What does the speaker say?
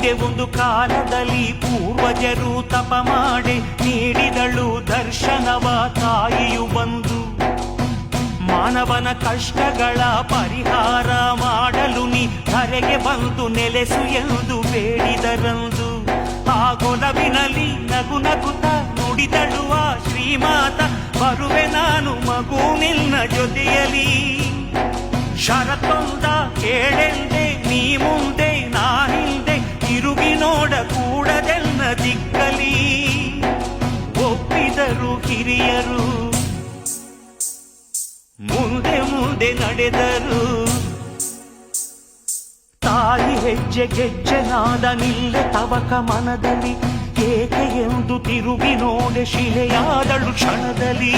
ಹಿಂದೆ ಒಂದು ಕಾಲದಲ್ಲಿ ಪೂರ್ವಜರು ತಪ ಮಾಡಿ ನೀಡಿದಳು ದರ್ಶನವ ತಾಯಿಯು ಬಂದು. ಮಾನವನ ಕಷ್ಟಗಳ ಪರಿಹಾರ ಮಾಡಲು ನೀ ಧರೆಗೆ ಬಂದು ನೆಲೆಸು ಎಂದು ಬೇಡಿದರಂದು. ಆ ಗೊಲವಿನಲ್ಲಿ ನಗು ನಗುತ್ತ ನುಡಿದಳುವ ಶ್ರೀಮಾತ, ಬರುವೆ ನಾನು ಮಗು ನಿನ್ನ ಜೊತೆಯಲಿ. ಷರತ್ತೊಂದ ಕೇಳೆಂದೆ, ನೀ ಮುಂದೆ ನಾ ಹಿಂದೆ, ತಿರುಗಿ ನೋಡ ಕೂಡದೆನ್ನ ದಿಕ್ಕಲಿ. ಒಪ್ಪಿದರು ಹಿರಿಯರು, ಮುಂದೆ ಮುಂದೆ ನಡೆದರು. ತಾಯಿ ಹೆಜ್ಜೆ ಗೆಜ್ಜೆನಾದ ನಿಲ್ಲೆ ತವಕ ಮನದಲ್ಲಿ, ಏಕೆ ಎಂದು ತಿರುಗಿ ನೋಡೆ ಶಿಲೆಯಾದಳು ಕ್ಷಣದಲ್ಲಿ.